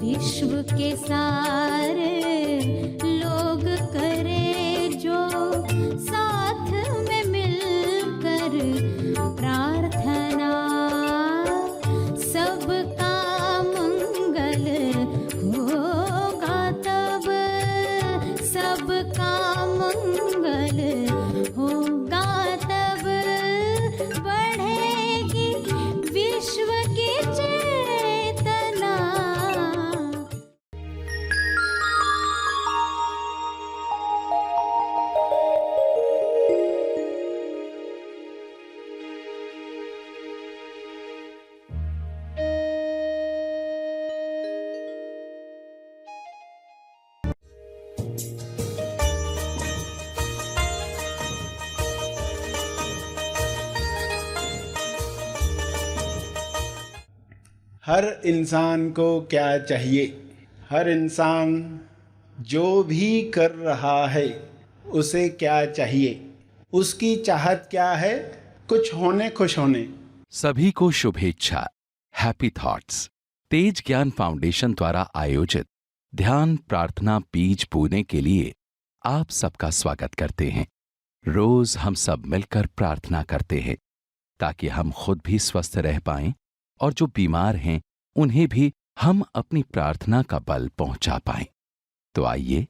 विश्व के सारे लोग करे जो साथ में मिलकर प्रार्थना, सबका मंगल होगा तब, सबका मंगल होगा तब, बढ़ेगी विश्व की चेतना। हर इंसान को क्या चाहिए? हर इंसान जो भी कर रहा है उसे क्या चाहिए? उसकी चाहत क्या है? कुछ होने, खुश होने। सभी को शुभेच्छा। हैप्पी थॉट्स तेज ज्ञान फाउंडेशन द्वारा आयोजित ध्यान प्रार्थना बीज बोने के लिए आप सबका स्वागत करते हैं। रोज हम सब मिलकर प्रार्थना करते हैं ताकि हम खुद भी स्वस्थ रह पाएं और जो बीमार हैं उन्हें भी हम अपनी प्रार्थना का बल पहुंचा पाएं। तो आइए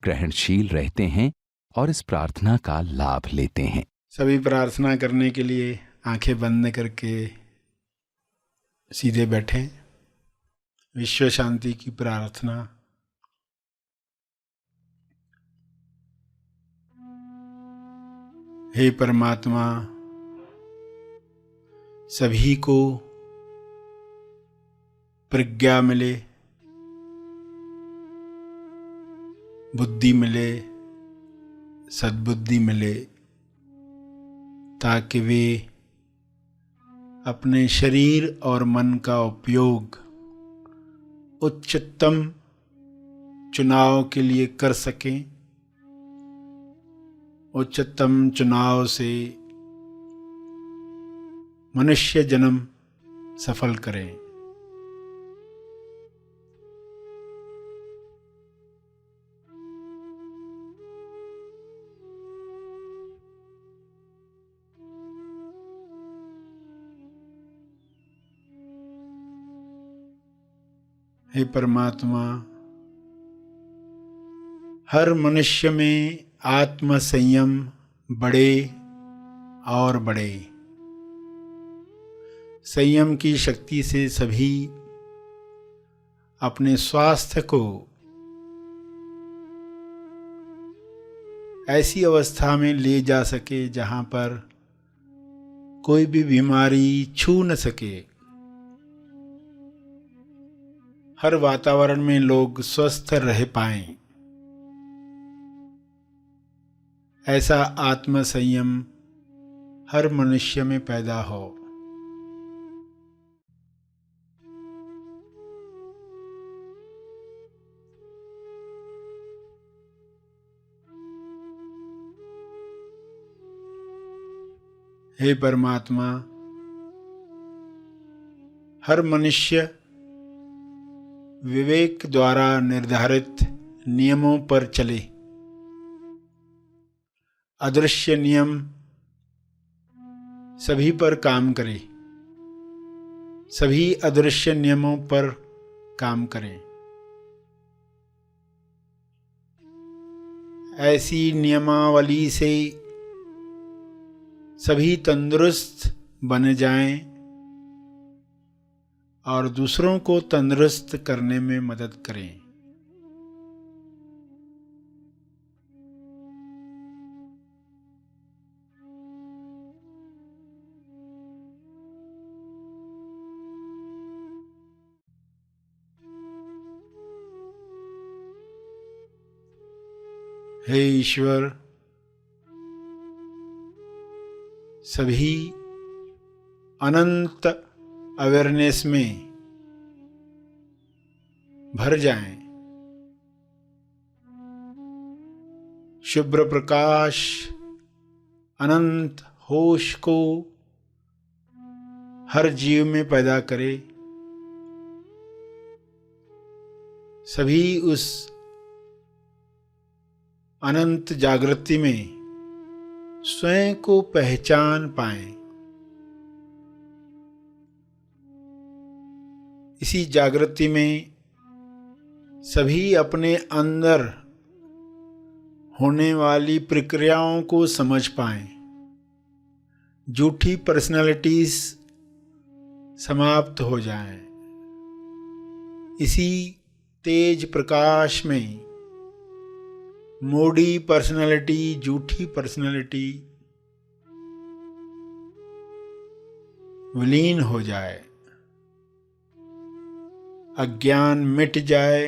ग्रहणशील रहते हैं और इस प्रार्थना का लाभ लेते हैं। सभी प्रार्थना करने के लिए आंखें बंद करके सीधे बैठें। विश्व शांति की प्रार्थना। हे परमात्मा, सभी को प्रज्ञा मिले, बुद्धि मिले, सद्बुद्धि मिले, ताकि वे अपने शरीर और मन का उपयोग उच्चतम चुनाव के लिए कर सकें। उच्चतम चुनाव से मनुष्य जन्म सफल करें। हे परमात्मा, हर मनुष्य में आत्म संयम बढ़े और बढ़े। संयम की शक्ति से सभी अपने स्वास्थ्य को ऐसी अवस्था में ले जा सके जहां पर कोई भी बीमारी छू न सके। हर वातावरण में लोग स्वस्थ रह पाएं, ऐसा आत्म संयम हर मनुष्य में पैदा हो। हे परमात्मा, हर मनुष्य विवेक द्वारा निर्धारित नियमों पर चले। अदृश्य नियम सभी पर काम करे, सभी अदृश्य नियमों पर काम करें। ऐसी नियमावली से सभी तंदुरुस्त बन जाएं और दूसरों को तंदुरुस्त करने में मदद करें। हे ईश्वर, सभी अनंत अवेयरनेस में भर जाएं। शुभ्र प्रकाश अनंत होश को हर जीव में पैदा करे। सभी उस अनंत जागृति में स्वयं को पहचान पाएं। इसी जागृति में सभी अपने अंदर होने वाली प्रक्रियाओं को समझ पाएं। झूठी पर्सनालिटीज समाप्त हो जाएं। इसी तेज प्रकाश में मोड़ी पर्सनालिटी, झूठी पर्सनालिटी विलीन हो जाए, अज्ञान मिट जाए,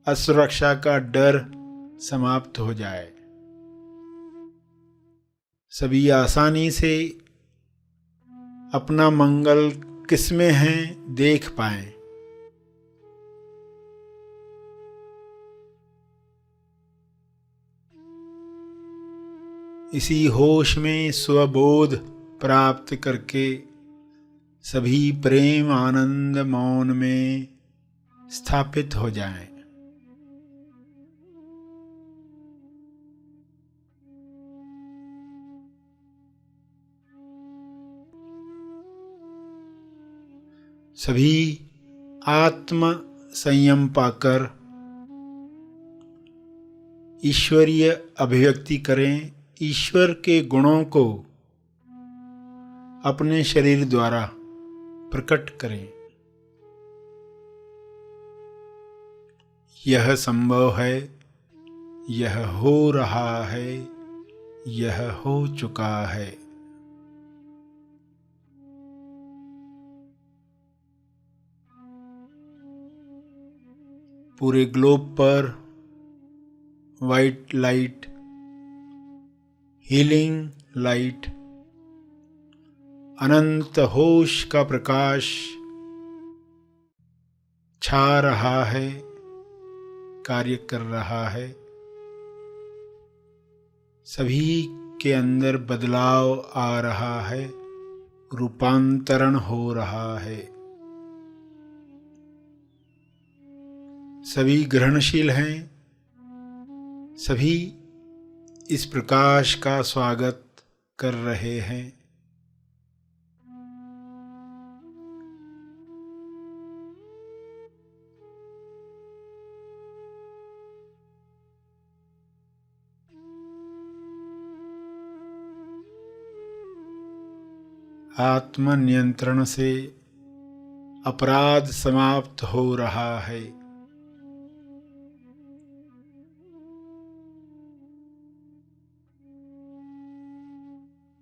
असुरक्षा का डर समाप्त हो जाए। सभी आसानी से अपना मंगल किसमें है देख पाएं। इसी होश में स्वबोध प्राप्त करके सभी प्रेम आनंद मौन में स्थापित हो जाएं। सभी आत्म संयम पाकर ईश्वरीय अभिव्यक्ति करें। ईश्वर के गुणों को अपने शरीर द्वारा प्रकट करें। यह संभव है, यह हो रहा है, यह हो चुका है। पूरे ग्लोब पर वाइट लाइट, हीलिंग लाइट, अनंत होश का प्रकाश छा रहा है, कार्य कर रहा है। सभी के अंदर बदलाव आ रहा है, रूपांतरण हो रहा है। सभी ग्रहणशील हैं, सभी इस प्रकाश का स्वागत कर रहे हैं। आत्म नियंत्रण से अपराध समाप्त हो रहा है।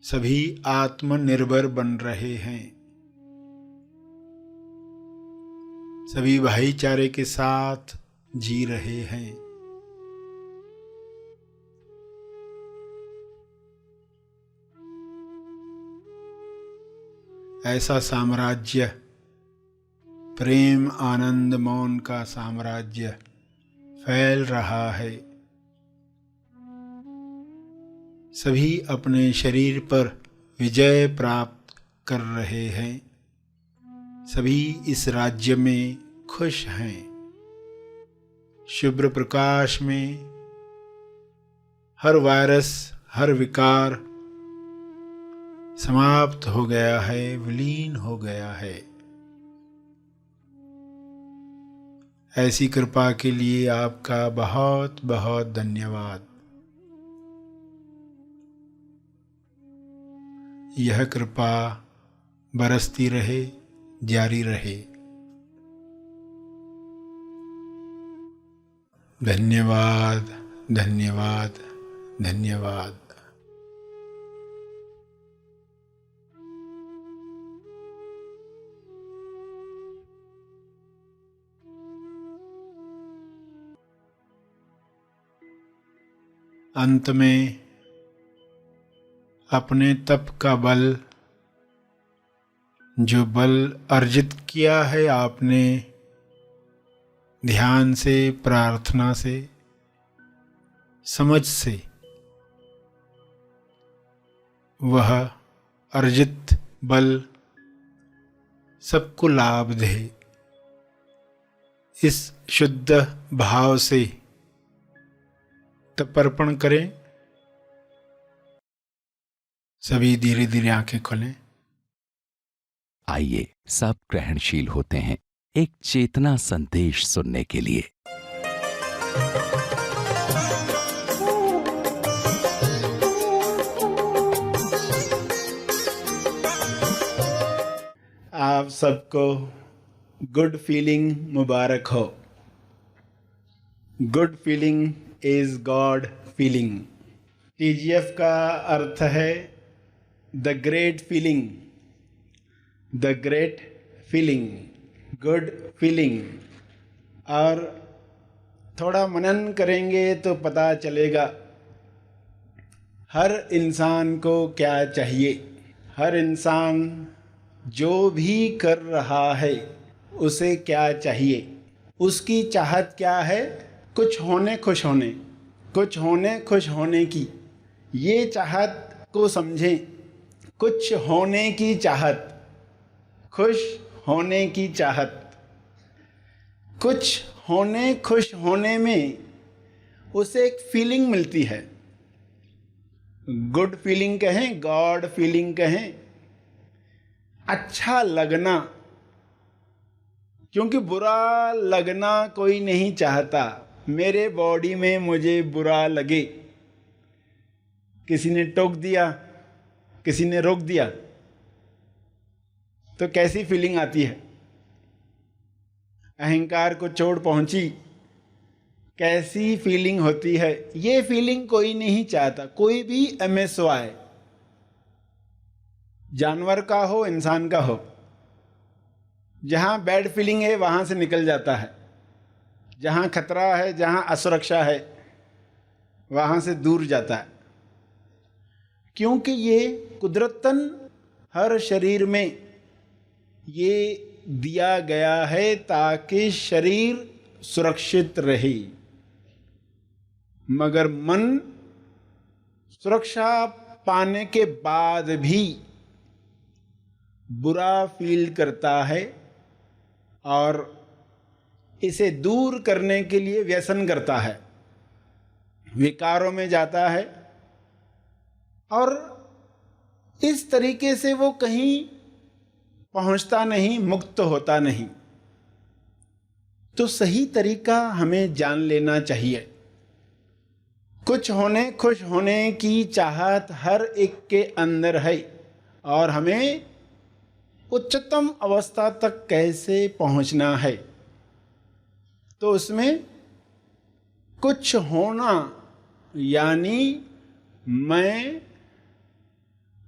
सभी आत्मनिर्भर बन रहे हैं। सभी भाईचारे के साथ जी रहे हैं। ऐसा साम्राज्य, प्रेम आनंद मौन का साम्राज्य फैल रहा है। सभी अपने शरीर पर विजय प्राप्त कर रहे हैं। सभी इस राज्य में खुश हैं। शुभ्र प्रकाश में हर वायरस, हर विकार समाप्त हो गया है, विलीन हो गया है। ऐसी कृपा के लिए आपका बहुत बहुत धन्यवाद। यह कृपा बरसती रहे, जारी रहे। धन्यवाद, धन्यवाद, धन्यवाद। अंत में अपने तप का बल, जो बल अर्जित किया है आपने ध्यान से, प्रार्थना से, समझ से, वह अर्जित बल सबको लाभ दे, इस शुद्ध भाव से तर्पण करें। सभी धीरे धीरे आंखें खोलें। आइए सब ग्रहणशील होते हैं एक चेतना संदेश सुनने के लिए। आप सबको गुड फीलिंग मुबारक हो। Good feeling is God feeling. TGF का अर्थ है the great feeling, the great feeling, good feeling. और थोड़ा मनन करेंगे तो पता चलेगा हर इंसान को क्या चाहिए। हर इंसान जो भी कर रहा है उसे क्या चाहिए, उसकी चाहत क्या है। कुछ होने खुश होने, कुछ होने खुश होने की ये चाहत को समझें। कुछ होने की चाहत, खुश होने की चाहत। कुछ होने खुश होने में उसे एक फीलिंग मिलती है। गुड फीलिंग कहें, गॉड फीलिंग कहें, अच्छा लगना। क्योंकि बुरा लगना कोई नहीं चाहता। मेरे बॉडी में मुझे बुरा लगे, किसी ने टोक दिया, किसी ने रोक दिया, तो कैसी फीलिंग आती है। अहंकार को चोट पहुंची, कैसी फीलिंग होती है। ये फीलिंग कोई नहीं चाहता। कोई भी MSY, जानवर का हो इंसान का हो, जहां बैड फीलिंग है वहां से निकल जाता है। जहां खतरा है, जहां असुरक्षा है, वहां से दूर जाता है। क्योंकि ये कुदरतन हर शरीर में ये दिया गया है ताकि शरीर सुरक्षित रहे। मगर मन सुरक्षा पाने के बाद भी बुरा फील करता है और इसे दूर करने के लिए व्यसन करता है, विकारों में जाता है और इस तरीके से वो कहीं पहुंचता नहीं, मुक्त होता नहीं। तो सही तरीका हमें जान लेना चाहिए। कुछ होने खुश होने की चाहत हर एक के अंदर है और हमें उच्चतम अवस्था तक कैसे पहुंचना है। तो उसमें कुछ होना यानी मैं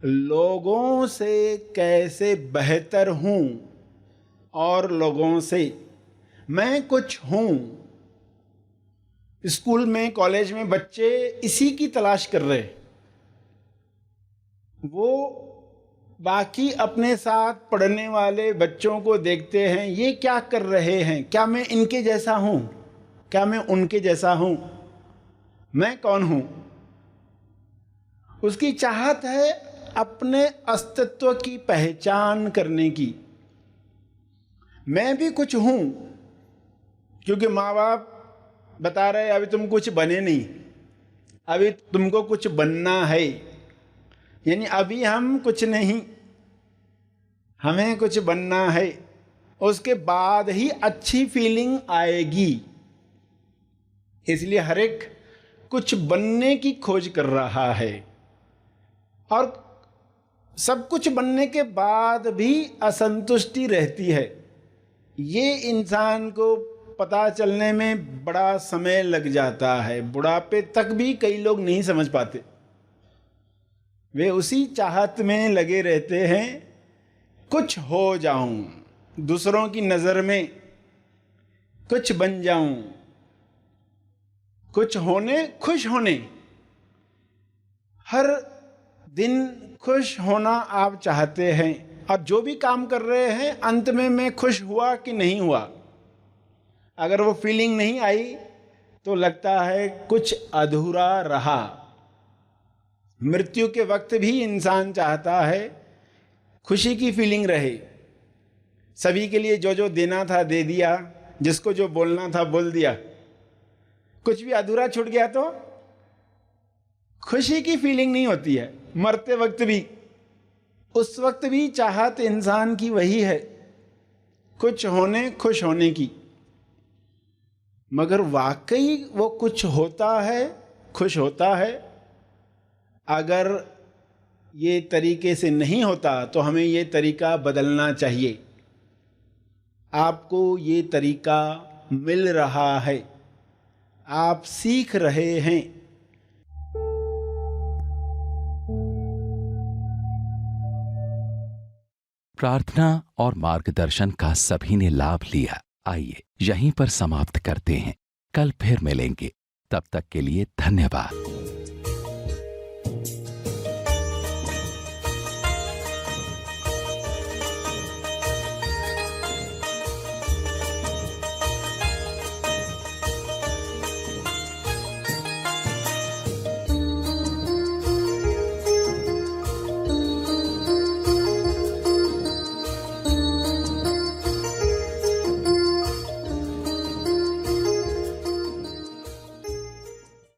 लोगों से कैसे बेहतर हूँ और लोगों से मैं कुछ हूँ। स्कूल में, कॉलेज में बच्चे इसी की तलाश कर रहे। वो बाकी अपने साथ पढ़ने वाले बच्चों को देखते हैं, ये क्या कर रहे हैं, क्या मैं इनके जैसा हूँ, क्या मैं उनके जैसा हूँ, मैं कौन हूँ। उसकी चाहत है अपने अस्तित्व की पहचान करने की। मैं भी कुछ हूँ, क्योंकि माँ बाप बता रहे अभी तुम कुछ बने नहीं, अभी तुमको कुछ बनना है। यानी अभी हम कुछ नहीं, हमें कुछ बनना है। उसके बाद ही अच्छी फीलिंग आएगी। इसलिए हर एक कुछ बनने की खोज कर रहा है और सब कुछ बनने के बाद भी असंतुष्टि रहती है। ये इंसान को पता चलने में बड़ा समय लग जाता है। बुढ़ापे तक भी कई लोग नहीं समझ पाते। वे उसी चाहत में लगे रहते हैं, कुछ हो जाऊं, दूसरों की नज़र में कुछ बन जाऊं, कुछ होने खुश होने। हर दिन खुश होना आप चाहते हैं और जो भी काम कर रहे हैं अंत में मैं खुश हुआ कि नहीं हुआ। अगर वो फीलिंग नहीं आई तो लगता है कुछ अधूरा रहा। मृत्यु के वक्त भी इंसान चाहता है खुशी की फीलिंग रहे। सभी के लिए जो जो देना था दे दिया, जिसको जो बोलना था बोल दिया, कुछ भी अधूरा छूट गया तो खुशी की फीलिंग नहीं होती है। मरते वक्त भी, उस वक्त भी चाहत इंसान की वही है, कुछ होने, खुश होने की। मगर वाकई वो कुछ होता है, खुश होता है। अगर ये तरीके से नहीं होता तो हमें ये तरीका बदलना चाहिए। आपको ये तरीका मिल रहा है, आप सीख रहे हैं। प्रार्थना और मार्गदर्शन का सभी ने लाभ लिया। आइए यहीं पर समाप्त करते हैं, कल फिर मिलेंगे। तब तक के लिए धन्यवाद।